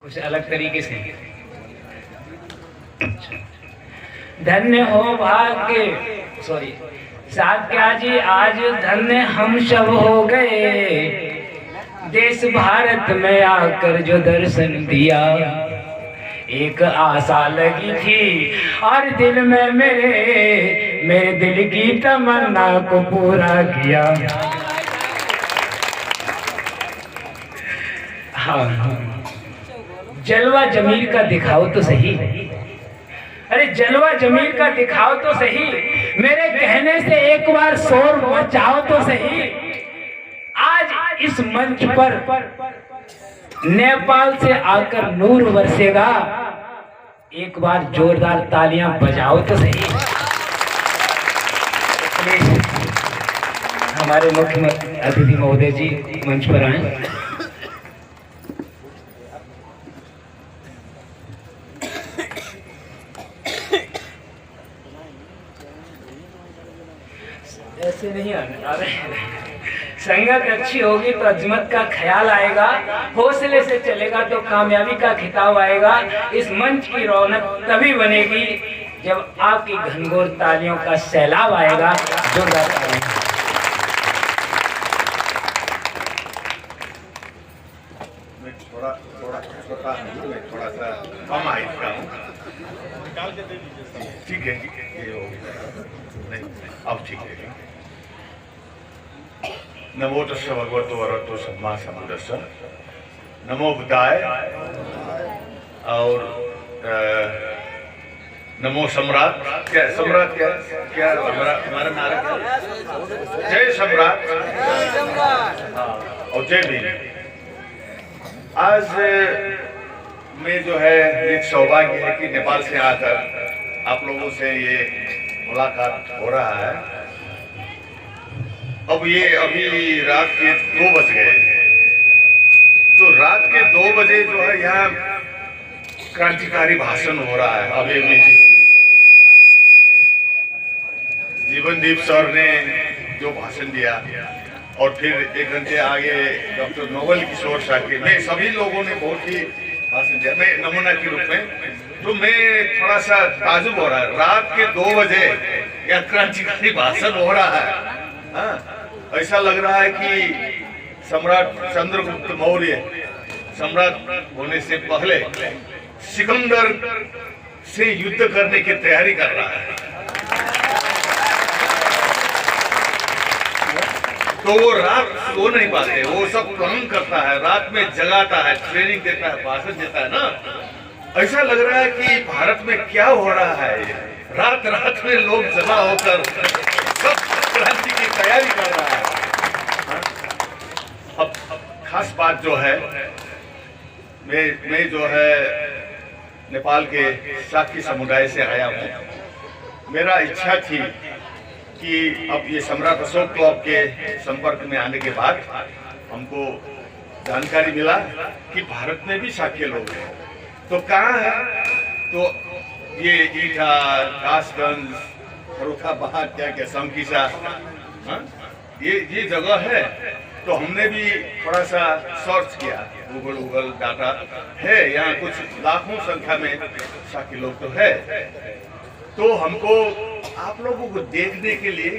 कुछ अलग तरीके से। धन्य हो भाग्य, सॉरी सात्या जी, आज धन्य हम सब हो गए, देश भारत में आकर जो दर्शन दिया। एक आशा लगी थी और दिल में मेरे दिल की तमन्ना को पूरा किया। हाँ, जलवा जमीर का दिखाओ तो सही। अरे जलवा जमीर का दिखाओ तो सही, मेरे कहने से एक बार शोर मचाओ तो सही। आज इस मंच पर नेपाल से आकर नूर बरसेगा, एक बार जोरदार तालियां बजाओ तो सही। हमारे मुख्य अतिथि महोदय जी मंच पर आए। ऐसे नहीं आ रहे। संगत अच्छी होगी तो अजमत का ख्याल आएगा, हौसले से चलेगा तो कामयाबी का खिताब आएगा। इस मंच की रौनक तभी बनेगी जब आपकी घनघोर तालियों का सैलाब आएगा। जोरदार तालियां। मैं थोड़ा छोटा हूँ, मैं थोड़ा सा कम हाइट का हूँ। ठीक है, ये हो गया। नहीं, अब ठीक है। नमो तस्स भगवतो अरहतो सम्मा सम्बुद्धस्स। नमो बुद्धाय और नमो सम्राट। क्या सम्राट, क्या हमारा नारा क्या? जय सम्राट। हाँ, और जय भीम। आज में जो है एक सौभाग्य है कि नेपाल से आकर आप लोगों से ये मुलाकात हो रहा है। अब ये अभी रात के 2 बज गए, तो रात के 2 बजे जो है यहाँ क्रांतिकारी भाषण हो रहा है। अभी जीवनदीप सर ने जो भाषण दिया और फिर 1 घंटे आगे डॉक्टर नोबल किशोर साके में सभी लोगों ने बहुत ही भाषण दिया। मैं नमूना के रूप में, तो मैं थोड़ा सा ताजुब हो रहा है। रात के 2 बजे या क्रांतिकारी भाषण हो रहा है। हाँ, ऐसा लग रहा है कि सम्राट चंद्रगुप्त मौर्य सम्राट होने से पहले सिकंदर से युद्ध करने की तैयारी कर रहा है। तो वो रात सो नहीं पाते, वो सब प्लान करता है, रात में जगाता है, ट्रेनिंग देता है, भाषण देता है ना। ऐसा लग रहा है कि भारत में क्या हो रहा है, रात रात में लोग जमा होकर सब क्रांति की तैयारी कर रहा है। अब खास बात जो है, मैं जो है नेपाल के शाक्य समुदाय से आया हूँ। मेरा इच्छा थी कि अब ये सम्राट अशोक क्लब के संपर्क में आने के बाद हमको जानकारी मिला कि भारत में भी शाक्य लोग हैं। तो कहाँ है? तो ये ईटा, कासगंज, फर्रुखाबाद, क्या संकीसा, ये जगह है। तो हमने भी थोड़ा सा सर्च किया, गूगल डाटा है, यहाँ कुछ लाखों संख्या में शाक्य लोग तो है। तो हमको आप लोगों को देखने के लिए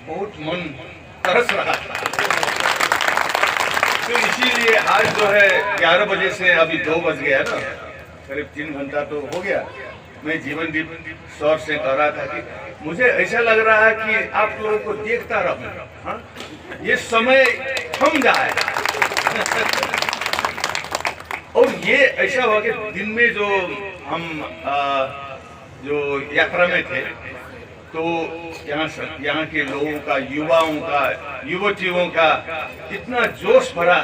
बहुत मन तरस रहा था। तो इसीलिए आज जो है 11 बजे से अभी 2 बज गया ना, करीब 3 घंटा तो हो गया। मैं जीवनदीप सर से कह रहा था कि मुझे ऐसा लग रहा है कि आप लोगों को देखता रहूं। हाँ, ये समय थम जाए। और ये ऐसा हुआ कि दिन में जो हम जो यात्रा में थे, तो यहाँ के लोगों का, युवाओं का, युवतियों का इतना जोश भरा,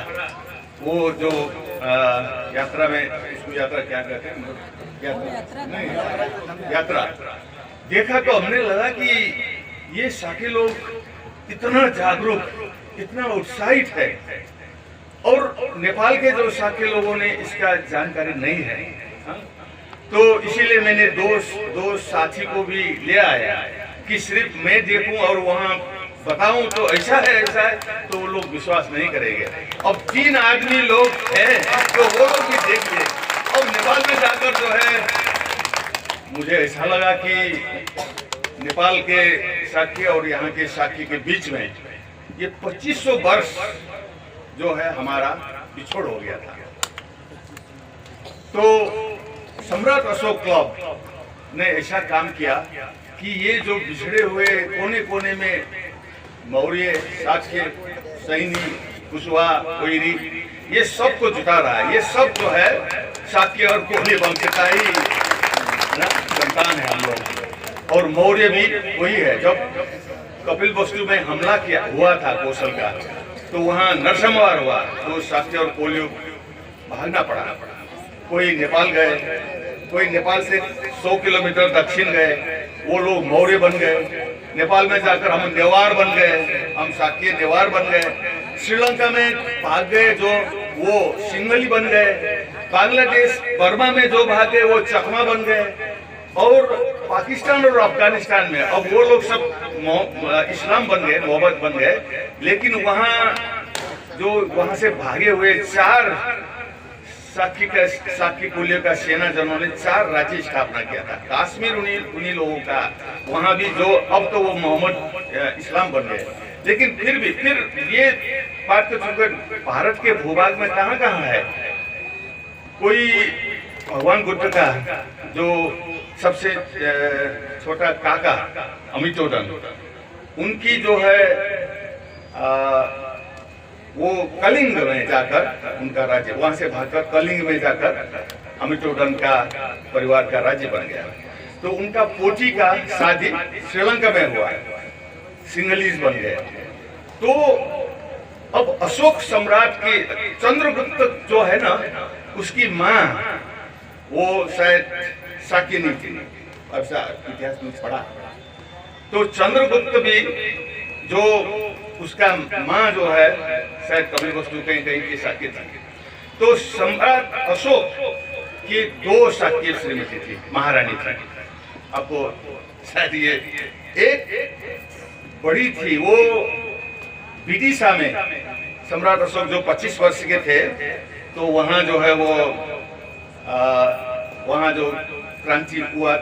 वो जो यात्रा में, इसको यात्रा क्या कहते हैं, यात्रा देखा तो हमने लगा कि ये शाक्य लोग इतना जागरूक, इतना उत्साहित है। और नेपाल के जो शाक्य लोगों ने इसका जानकारी नहीं है। हाँ? तो इसीलिए मैंने दो साथी को भी ले आया कि सिर्फ मैं देखूं और वहाँ बताऊं तो ऐसा है, तो वो लोग विश्वास नहीं करेंगे। अब 3 आदमी लोग हैं तो वो लोग भी देखिए मुझे ऐसा लगा कि नेपाल के शाक्य और यहाँ के शाक्य के बीच में ये 2500 वर्ष जो है हमारा बिछोड़ हो गया था। तो सम्राट अशोक क्लब ने ऐसा काम किया कि ये जो बिछड़े हुए कोने कोने में मौर्य, शाक्य, सैनी, कुशवाहा, कोइरी, ये सब को जुटा रहा है। ये सब जो है शाक्य और कोहली वंश का ही संतान है हम लोग। और मौर्य भी वही है। जब कपिल वस्तु में हमला किया हुआ था कौशल का, तो वहाँ नरसंहार हुआ, तो शाक्य और कोहली भागना पड़ा। कोई नेपाल गए, कोई नेपाल से 100 किलोमीटर दक्षिण गए, वो लोग मौर्य बन गए। नेपाल में जाकर हम नेवार बन गए, हम शाक्य नेवार बन गए। श्रीलंका में भाग गए जो वो सिंघली बन गए। बांग्लादेश, बर्मा में जो भागे वो चकमा बन गए। और पाकिस्तान और अफगानिस्तान में अब वो लोग सब इस्लाम बन गए, मोहब्बत बन गए। लेकिन वहाँ जो वहाँ से भागे हुए 4 शाक्य कुलीय का सेना जनों ने 4 राज्य स्थापना किया था। कश्मीर उन्हीं लोगों का, वहाँ भी जो अब तो वो मोहम्मद इस्लाम बन गए। लेकिन फिर ये बात तो चूंकि भारत के भूभाग में कहाँ कहाँ है, कोई भगवान बुद्ध का जो सबसे छोटा काका अमितोदन, उनकी जो है वो कलिंग में जाकर उनका राज्य, वहां से भागकर कलिंग में जाकर अमितोदन का परिवार का राज्य बन गया। तो उनका पोती का शादी श्रीलंका में हुआ, सिंगलीज बन गए। तो अब अशोक सम्राट के चंद्रगुप्त जो है ना, उसकी माँ वो शायद शाक्य नहीं थी। अब इतिहास में पढ़ा तो चंद्रगुप्त भी जो उसका माँ जो है शायद कपिल वस्तु कहीं कहीं की शाक्य थी। तो सम्राट अशोक की 2 शाक्य श्रीमती थी, महारानी थी। आपको शायद ये एक बड़ी थी, वो विदिशा में सम्राट अशोक जो 25 वर्ष के थे, तो वहाँ जो है वो वहाँ जो क्रांति हुआ,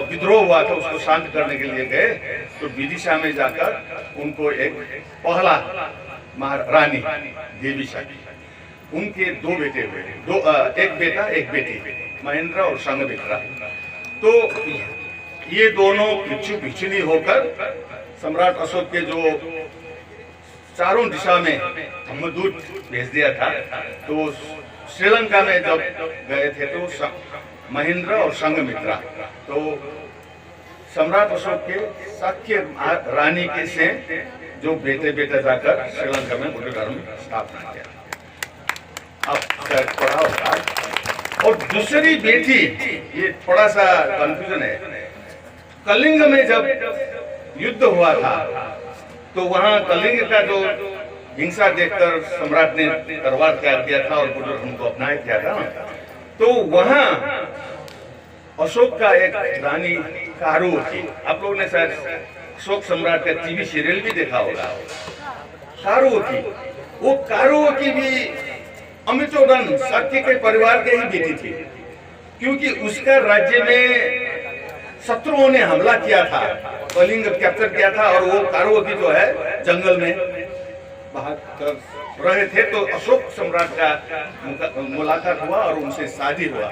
विद्रोह हुआ था, उसको शांत करने के लिए गए। तो विदिशा में जाकर उनको एक पहला महारानी देवी शाक्य, उनके 2 बेटे हुए, एक बेटा एक बेटी, महेंद्र और संघमित्रा। तो ये दोनों भिक्षु भिक्षुणी होकर सम्राट अशोक के जो चारों दिशा में धम्मदूत भेज दिया था, तो श्रीलंका में जब गए थे तो महेंद्र और संघमित्रा, तो सम्राट अशोक के शाक्य रानी के से जो बेटे जाकर श्रीलंका में बुद्ध धर्म स्थापना किया। अब शायद पढ़ा होगा। और दूसरी बेटी, ये थोड़ा सा कंफ्यूजन है, कलिंग में जब युद्ध हुआ था तो वहाँ कलिंग का जो हिंसा देखकर सम्राट ने तलवार त्याग दिया था और बुद्ध धर्म को अपनाया किया था। तो वहाँ अशोक का एक रानी कारू थी। आप लोगों ने शायद अशोक सम्राट का टीवी सीरियल भी देखा होगा। कारू थी, वो कारू की भी अमितोदन शाक्य के परिवार के ही बेटी थी, क्योंकि उसका राज्य में शत्रुओं ने हमला किया था, कलिंग कैप्चर किया था, और वो कारू की जो है जंगल में भाग कर रहे थे। तो अशोक सम्राट का मुलाकात हुआ और उनसे शादी हुआ।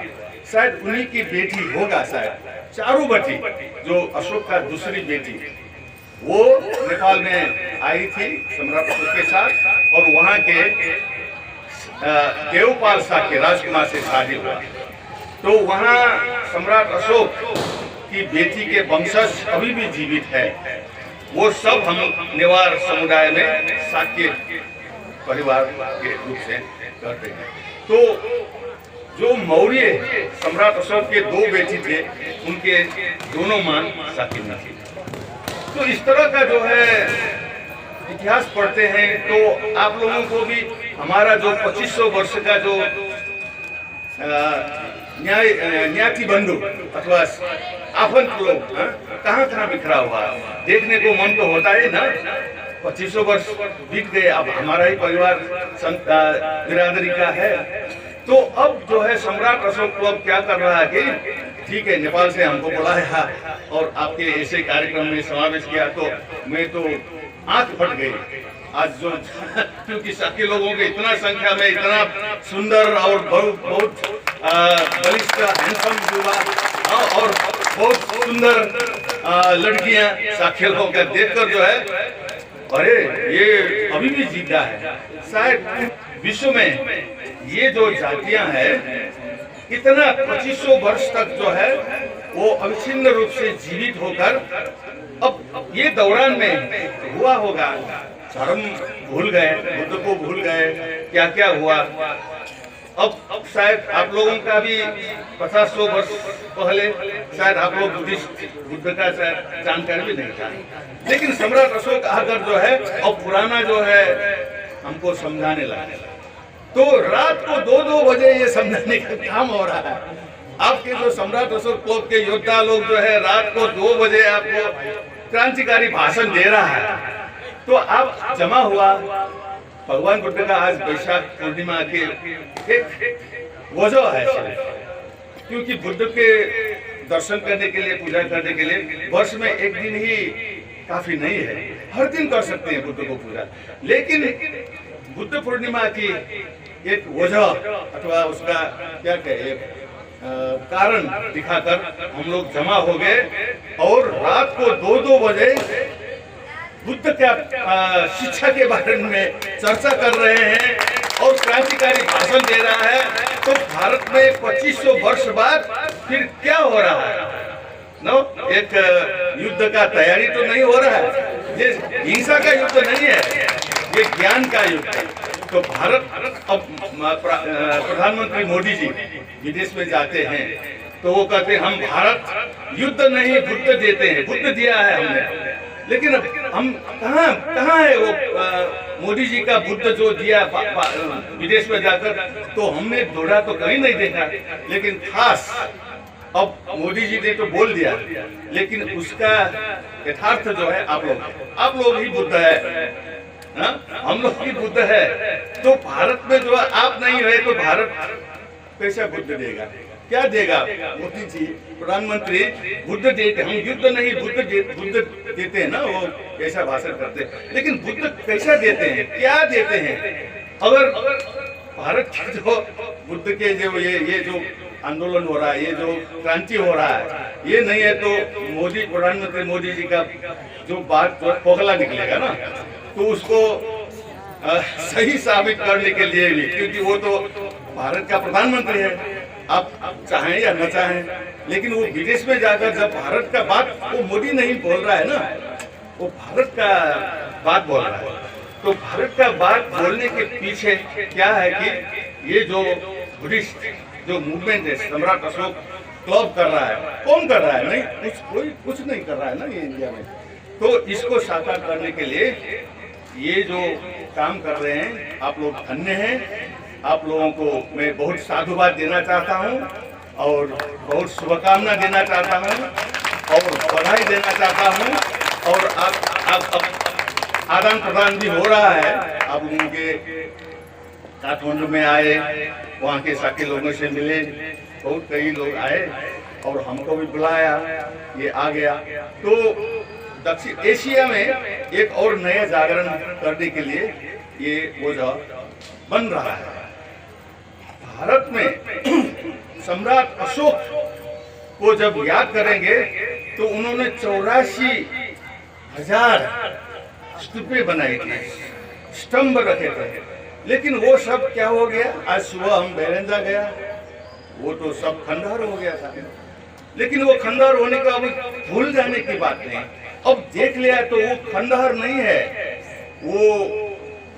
शायद उन्हीं की बेटी होगा, शायद चारुवती, जो अशोक का दूसरी बेटी, वो नेपाल में आई थी सम्राट अशोक के साथ, और वहाँ के देवपाल शाक्य राजकुमार से शादी हुआ। तो वहाँ सम्राट अशोक की बेटी के वंशज अभी भी जीवित है। वो सब हम नेवार समुदाय में शाक्य परिवार के रूप से करते हैं। तो जो मौर्य सम्राट अशोक के 2 बेटी थे, उनके दोनों मां शाक्य में थी। तो इस तरह का जो है इतिहास पढ़ते हैं तो आप लोगों को भी हमारा जो 2500 वर्ष का जो न्याती बंधु अथवा आफंत लोग कहाँ कहाँ बिखरा हुआ देखने को मन तो होता है ना। 2500 वर्ष बीत गए, अब हमारा ही परिवार बिरादरी का है। तो अब जो है सम्राट अशोक क्लब क्या कर रहा है कि ठीक है, नेपाल से हमको बुलाया और आपके ऐसे कार्यक्रम में समावेश किया तो मैं तो आंख फट गई। आज जो क्योंकि साथी लोगों के इतना संख्या में इतना सुंदर और बहुत बलिष्ठ हैंडसम युवा और बहुत सुंदर लड़कियां साथी लोगों का देखकर जो है, अरे ये अभी भी जिंदा है। शायद विश्व में ये जो जातियां हैं इतना 2500 वर्ष तक जो है वो अविच्छिन्न रूप से जीवित होकर, अब ये दौरान में हुआ होगा, धर्म भूल गए, बुद्ध को भूल गए, क्या क्या हुआ। अब शायद आप लोगों का भी 50-100 वर्ष पहले शायद आप लोग बुद्ध का शायद जानकारी भी नहीं था, लेकिन सम्राट अशोक आकर जो है अब पुराना जो है हमको समझाने लगा। तो रात को 2-2 बजे ये समझाने का काम हो रहा है। आपके जो सम्राट अशोक क्लब के योद्धा लोग जो है रात को 2 बजे आपको क्रांतिकारी भाषण दे रहा है। तो आप जमा हुआ, भगवान बुद्ध का आज वैशाख पूर्णिमा के एक वजह है सिर्फ, क्योंकि बुद्ध के दर्शन करने के लिए, पूजा करने के लिए वर्ष में एक दिन ही काफी नहीं है, हर दिन कर सकते हैं बुद्ध को पूजा। लेकिन बुद्ध पूर्णिमा की एक वजह अथवा उसका क्या कहे कारण दिखाकर हम लोग जमा हो गए और रात को 2-2 बजे बुद्ध का शिक्षा के बारे में चर्चा कर रहे हैं और क्रांतिकारी भाषण दे रहा है। तो भारत में 2500 वर्ष बाद फिर क्या हो रहा है? नो, एक युद्ध का तैयारी तो नहीं हो रहा है, ये हिंसा का युद्ध नहीं है, ये ज्ञान का युद्ध है। तो भारत अब प्रधानमंत्री मोदी जी विदेश में जाते हैं तो वो कहते हैं हम भारत युद्ध नहीं बुद्ध देते हैं, बुद्ध दिया है हमने। लेकिन अब हम कहाँ है वो मोदी जी का बुद्ध जो दिया विदेश में जाकर, तो हमने दौड़ा तो कहीं नहीं देखा। लेकिन खास अब मोदी जी ने तो बोल दिया, लेकिन उसका यथार्थ जो है आप लोग ही बुद्ध है, हम लोग ही बुद्ध है। तो भारत में जो आप नहीं है तो भारत कैसा बुद्ध देगा? क्या देगा? मोदी जी प्रधानमंत्री बुद्ध देते, हम युद्ध नहीं बुद्ध देते हैं ना, वो कैसा भाषण करते हैं। लेकिन बुद्ध कैसा देते हैं, क्या देते हैं? अगर भारत की जो बुद्ध के जो ये जो आंदोलन हो रहा है, ये जो क्रांति हो रहा है, ये नहीं है तो प्रधानमंत्री मोदी जी का जो बात खोखला निकलेगा ना, तो उसको सही साबित करने के लिए भी, क्योंकि वो तो भारत का प्रधानमंत्री है, आप चाहें या न चाहें, लेकिन वो विदेश में जाकर जब भारत का बात, वो मोदी नहीं बोल रहा है ना, वो भारत का बात बोल रहा है। तो भारत का बात बोलने के पीछे क्या है कि ये जो बुद्धिस्ट जो मूवमेंट है, सम्राट अशोक क्लब कर रहा है, कौन कर रहा है? नहीं, कोई कुछ नहीं कर रहा है ना ये इंडिया में। तो इसको साकार करने के लिए ये जो काम कर रहे हैं, आप लोग धन्य हैं। आप लोगों को मैं बहुत साधुवाद देना चाहता हूं और बहुत शुभकामना देना चाहता हूं और बधाई देना चाहता हूं। और आप आदान प्रदान भी हो रहा है। आप लोगों के काठमांडू में आए, वहाँ के साथी लोगों से मिले, बहुत कई लोग आए और हमको भी बुलाया, ये आ गया। तो दक्षिण एशिया में एक और नया जागरण करने के लिए ये वजह बन रहा है। भारत में सम्राट अशोक को जब याद करेंगे तो उन्होंने 84,000 स्तूपे बनाई थी, स्तंभ रखे थे। लेकिन वो सब क्या हो गया? आज सुबह हम बेरंजा गया, वो तो सब खंडहर हो गया था। लेकिन वो खंडहर होने का अभी भूल जाने की बात नहीं, अब देख लिया तो वो खंडहर नहीं है, वो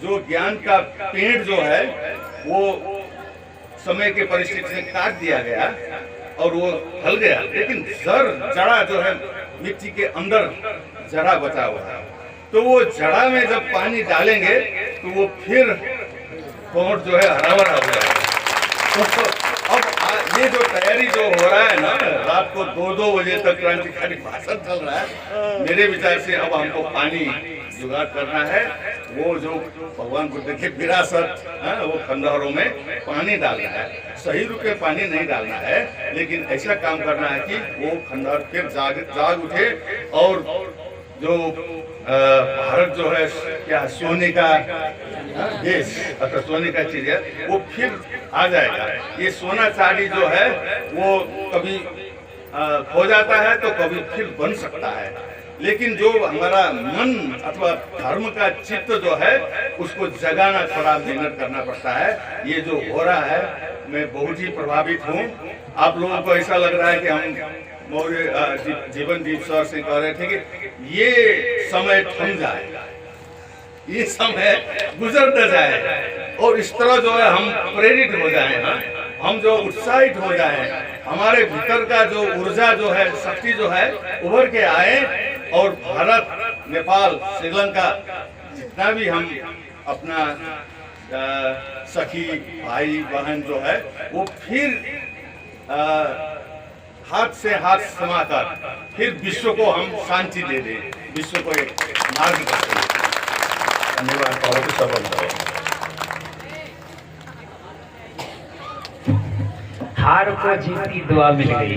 जो ज्ञान का पेड़ जो है वो समय के परिस्थिति से काट दिया गया और वो ढल गया। लेकिन जड़ा जो है मिट्टी के अंदर जड़ा बचा हुआ है, तो वो जड़ा में जब पानी डालेंगे तो वो फिर कोट जो है हरा भरा हो जाएगा। तो अब ये जो तैयारी जो हो रहा है ना, रात को 2-2 बजे तक क्रांतिकारी भाषण चल रहा है। मेरे विचार से अब हमको पानी जुगाड़ करना है। वो जो भगवान बुद्ध की विरासत वो खंडहरों में पानी डालना है, सही रूप में पानी नहीं डालना है, लेकिन ऐसा काम करना है कि वो खंडहर फिर जाग उठे और जो भारत जो है क्या सोने का देश अथवा सोने का चीज है वो फिर आ जाएगा। ये सोना चांदी जो है वो कभी खो जाता है तो कभी फिर बन सकता है, लेकिन जो हमारा मन अथवा धर्म का चित्त जो है उसको जगाना थोड़ा मेहनत करना पड़ता है। ये जो हो रहा है मैं बहुत ही प्रभावित हूँ। आप लोगों को ऐसा लग रहा है कि हम मौर्य जीवनदीप सर से कह रहे थे कि ये समय थम जाए, ये समय गुजर न जाए और इस तरह जो है हम प्रेरित हो जाए, हम जो उत्साहित हो जाए, हमारे भीतर का जो ऊर्जा जो है शक्ति जो है उभर के आए और भारत नेपाल श्रीलंका जितना भी हम अपना सखी भाई बहन जो है वो फिर हाथ से हाथ समाकर फिर विश्व को हम शांति दे दें, विश्व को एक मार्ग दें। धन्यवाद। बहुत सफल हार को जीत की दुआ मिल गई।